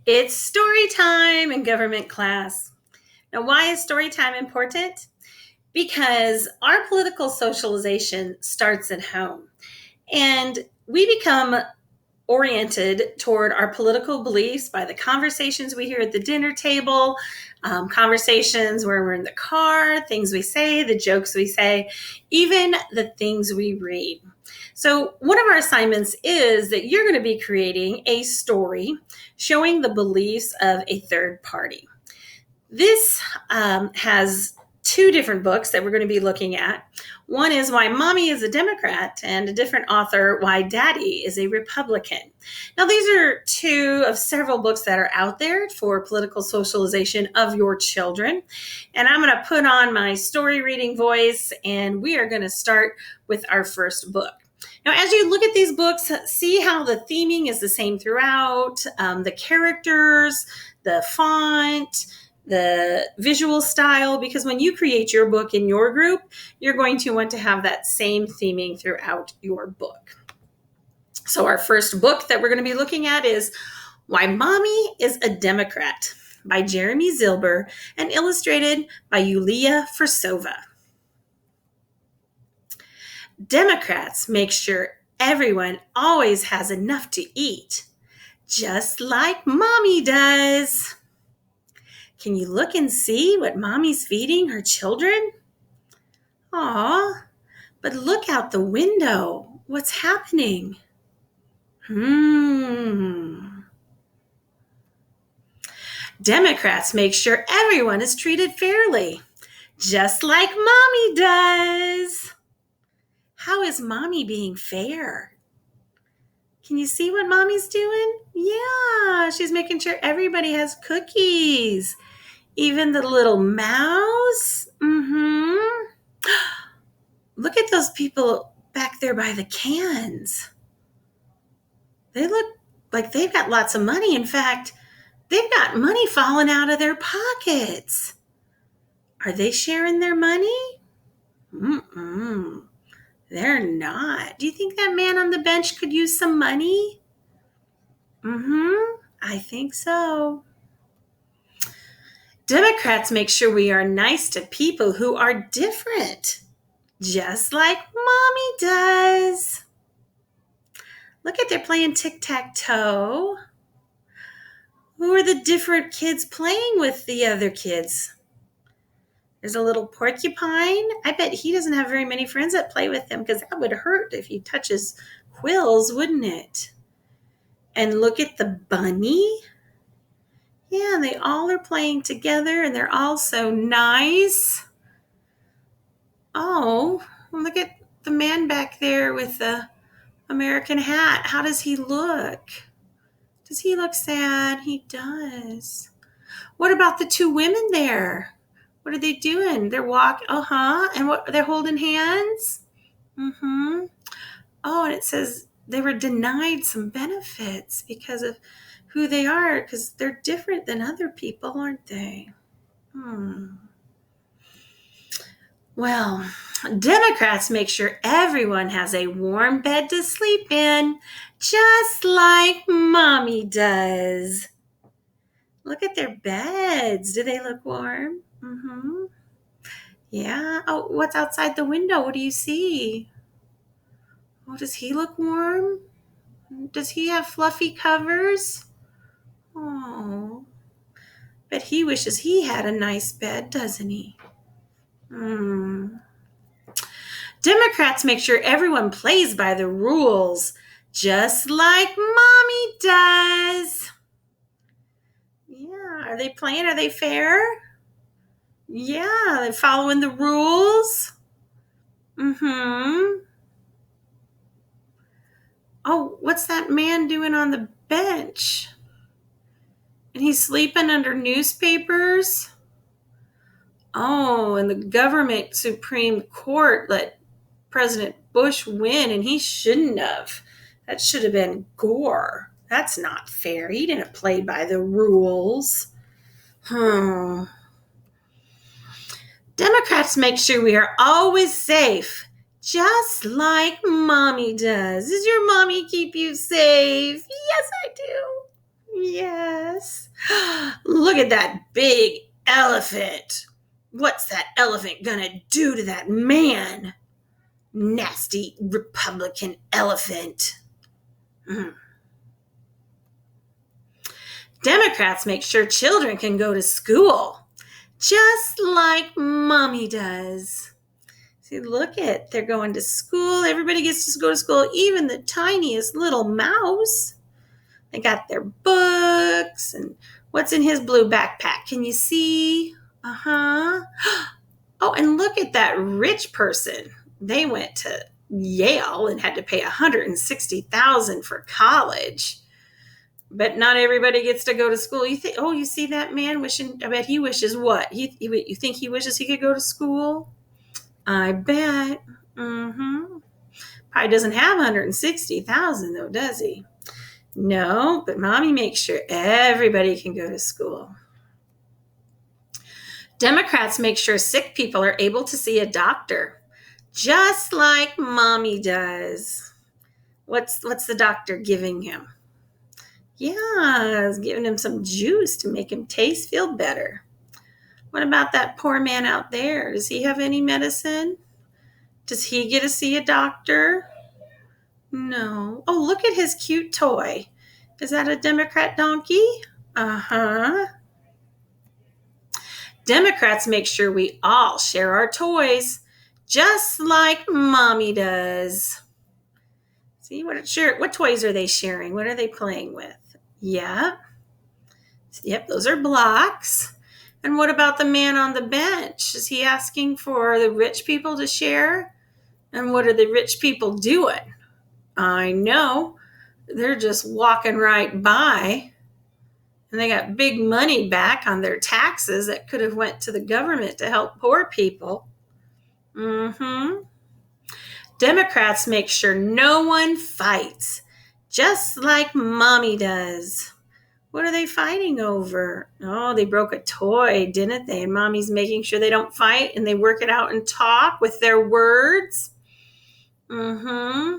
It's story time in government class. Now, why is story time important? Because our political socialization starts at home, and we become oriented toward our political beliefs by the conversations we hear at the dinner table, conversations where we're in the car, things we say, the jokes we say, even the things we read. So, one of our assignments is that you're going to be creating a story showing the beliefs of a third party. This has two different books that we're going to be looking at. One is Why Mommy is a Democrat, and a different author, Why Daddy is a Republican. Now, these are two of several books that are out there for political socialization of your children. And I'm going to put on my story reading voice, and we are going to start with our first book. Now, as you look at these books, see how the theming is the same throughout, the characters, the font, the visual style, because when you create your book in your group, you're going to want to have that same theming throughout your book. So our first book that we're going to be looking at is Why Mommy is a Democrat by Jeremy Zilber and illustrated by Yulia Fursova. Democrats make sure everyone always has enough to eat, just like Mommy does. Can you look and see what Mommy's feeding her children? Aw, but look out the window. What's happening? Democrats make sure everyone is treated fairly, just like Mommy does. How is Mommy being fair? Can you see what Mommy's doing? Yeah, she's making sure everybody has cookies. Even the little mouse. Look at those people back there by the cans. They look like they've got lots of money. In fact, they've got money falling out of their pockets. Are they sharing their money? They're not. Do you think that man on the bench could use some money? I think so. Democrats make sure we are nice to people who are different, just like Mommy does. Look at they're playing tic-tac-toe. Who are the different kids playing with the other kids? There's a little porcupine. I bet he doesn't have very many friends that play with him, because that would hurt if you touch his quills, wouldn't it? And look at the bunny. Yeah, they all are playing together, and they're all so nice. Oh, look at the man back there with the American hat. How does he look? Does he look sad? He does. What about the two women there? What are they doing? They're walking. And what? They're holding hands. Oh, and it says they were denied some benefits because of who they are, because they're different than other people, aren't they? Well, Democrats make sure everyone has a warm bed to sleep in, just like Mommy does. Look at their beds. Do they look warm? Yeah. Oh, what's outside the window? What do you see? Oh, does he look warm? Does he have fluffy covers? Oh, but he wishes he had a nice bed, doesn't he? Democrats make sure everyone plays by the rules, just like Mommy does. Yeah, are they playing? Are they fair? Yeah, they're following the rules. Oh, what's that man doing on the bench? And he's sleeping under newspapers? Oh, and the government Supreme Court let President Bush win, and he shouldn't have. That should have been Gore. That's not fair. He didn't play by the rules. Democrats make sure we are always safe, just like Mommy does. Does your mommy keep you safe? Yes, I do. Yes. Yes. Look at that big elephant. What's that elephant gonna do to that man? Nasty Republican elephant. Mm. Democrats make sure children can go to school, just like mommy does. See, look at, they're going to school. Everybody gets to go to school, even the tiniest little mouse. They got their books and what's in his blue backpack. Can you see? Uh-huh. Oh, and look at that rich person. They went to Yale and had to pay $160,000 for college. But not everybody gets to go to school. You think, oh, you see that man wishing, I bet he wishes what? You think he wishes he could go to school? I bet. Mm-hmm. Probably doesn't have 160,000 though, does he? No, but mommy makes sure everybody can go to school. Democrats make sure sick people are able to see a doctor, just like mommy does. What's the doctor giving him? Yeah, it's giving him some juice to make him feel better. What about that poor man out there? Does he have any medicine? Does he get to see a doctor? No. Oh, look at his cute toy. Is that a Democrat donkey? Uh-huh. Democrats make sure we all share our toys, just like mommy does. See, what toys are they sharing? What are they playing with? Yep, those are blocks. And what about the man on the bench? Is he asking for the rich people to share? And what are the rich people doing? I know, they're just walking right by. And they got big money back on their taxes that could have went to the government to help poor people. Mm-hmm. Democrats make sure no one fights, just like mommy does. What are they fighting over? Oh, they broke a toy, didn't they? And mommy's making sure they don't fight and they work it out and talk with their words. Mm-hmm.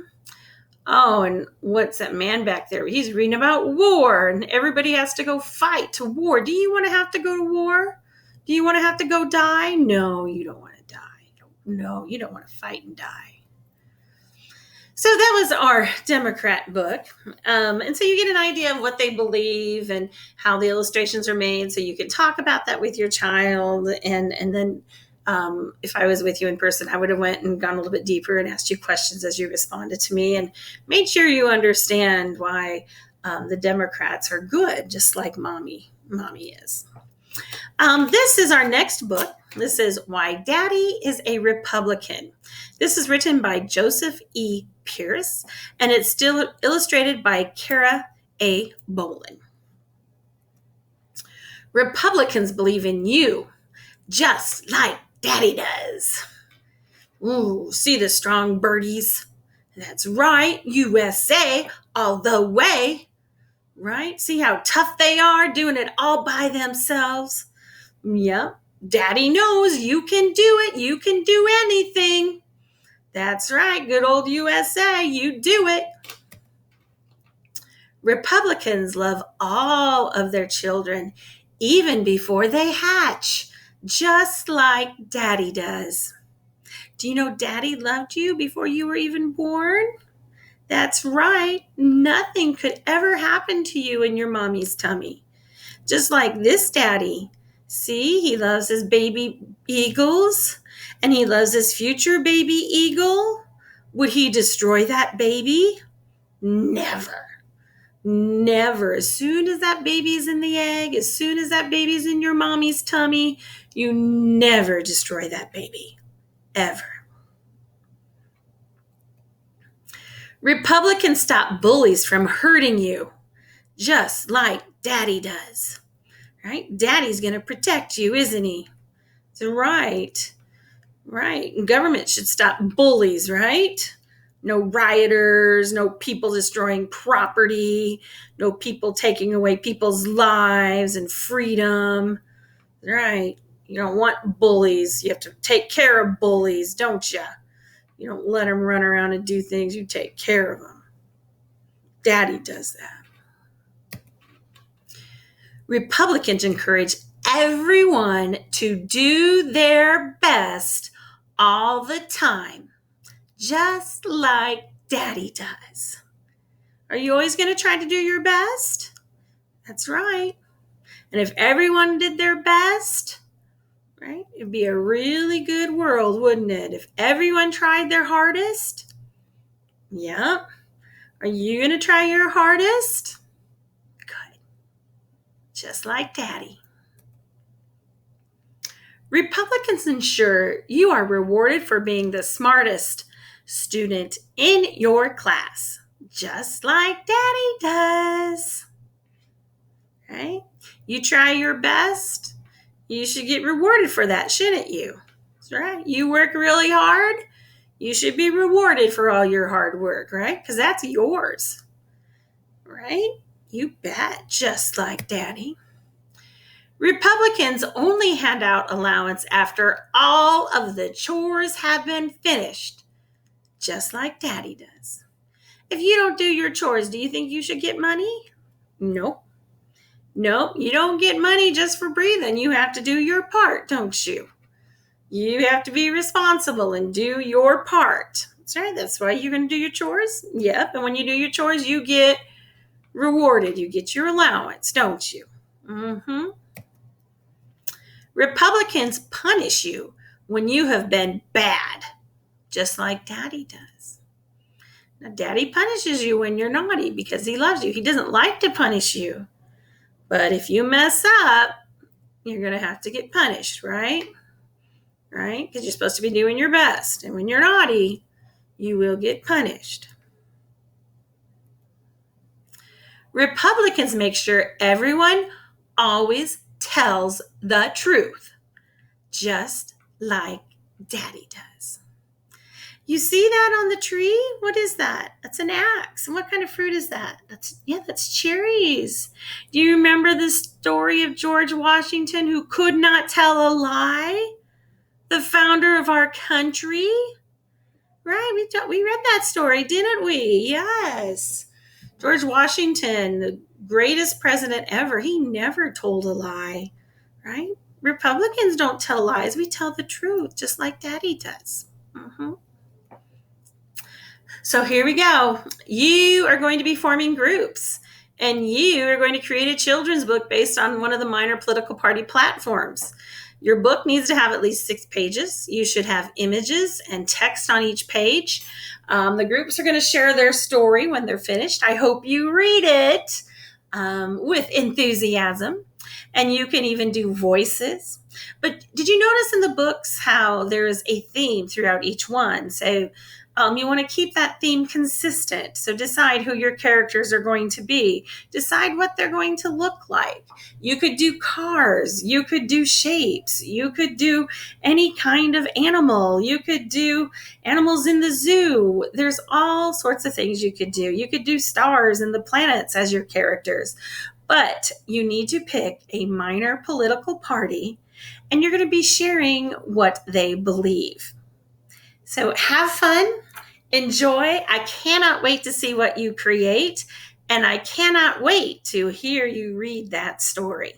Oh, and what's that man back there? He's reading about war and everybody has to go fight to war. Do you want to have to go to war? Do you want to have to go die? No, you don't want to die. No, you don't want to fight and die. So that was our Democrat book. And so you get an idea of what they believe and how the illustrations are made. So you can talk about that with your child. And then if I was with you in person, I would have went and gone a little bit deeper and asked you questions as you responded to me and made sure you understand why the Democrats are good, just like mommy is. This is our next book. This is Why Daddy is a Republican. This is written by Joseph E. Pierce, and it's still illustrated by Kara A. Bolin. Republicans believe in you, just like Daddy does. Ooh, see the strong birdies? That's right, USA all the way. Right? See how tough they are doing it all by themselves? Yep. Daddy knows you can do it. You can do anything. That's right. Good old USA. You do it. Republicans love all of their children, even before they hatch, just like Daddy does. Do you know Daddy loved you before you were even born? That's right. Nothing could ever happen to you in your mommy's tummy. Just like this Daddy. See, he loves his baby eagles and he loves his future baby eagle. Would he destroy that baby? Never. Never. As soon as that baby's in the egg, as soon as that baby's in your mommy's tummy, you never destroy that baby. Ever. Republicans stop bullies from hurting you, just like Daddy does. Right? Daddy's going to protect you, isn't he? So right. Government should stop bullies, right? No rioters, no people destroying property, no people taking away people's lives and freedom. Right? You don't want bullies. You have to take care of bullies, don't you? You don't let them run around and do things. You take care of them. Daddy does that. Republicans encourage everyone to do their best all the time, just like Daddy does. Are you always going to try to do your best? That's right. And if everyone did their best, right, it'd be a really good world, wouldn't it? If everyone tried their hardest. Yep. Are you going to try your hardest? Good. Just like Daddy. Republicans ensure you are rewarded for being the smartest student in your class, just like Daddy does. Right? You try your best, you should get rewarded for that, shouldn't you? That's right. You work really hard, you should be rewarded for all your hard work, right? Because that's yours. Right? You bet, just like Daddy. Republicans only hand out allowance after all of the chores have been finished, just like Daddy does. If you don't do your chores, do you think you should get money? Nope. Nope, you don't get money just for breathing. You have to do your part, don't you? You have to be responsible and do your part. That's right. That's why you're going to do your chores. Yep. And when you do your chores, you get rewarded. You get your allowance, don't you? Mm-hmm. Republicans punish you when you have been bad, just like Daddy does. Now, Daddy punishes you when you're naughty because he loves you. He doesn't like to punish you. But if you mess up, you're going to have to get punished, right? Right? Because you're supposed to be doing your best. And when you're naughty, you will get punished. Republicans make sure everyone always tells the truth, just like Daddy does. You see that on the tree? What is that? That's an axe. And what kind of fruit is that? That's cherries. Do you remember the story of George Washington who could not tell a lie? The founder of our country? Right, we read that story, didn't we? Yes. George Washington, the greatest president ever, he never told a lie, right? Republicans don't tell lies. We tell the truth, just like Daddy does. Mm-hmm. So here we go. You are going to be forming groups, and you are going to create a children's book based on one of the minor political party platforms. Your book needs to have at least 6 pages. You should have images and text on each page. The groups are going to share their story when they're finished. I hope you read it with enthusiasm. And you can even do voices. But did you notice in the books how there is a theme throughout each one? So you want to keep that theme consistent. So decide who your characters are going to be. Decide what they're going to look like. You could do cars. You could do shapes. You could do any kind of animal. You could do animals in the zoo. There's all sorts of things you could do. You could do stars and the planets as your characters. But you need to pick a minor political party, and you're going to be sharing what they believe. So have fun, enjoy. I cannot wait to see what you create, and I cannot wait to hear you read that story.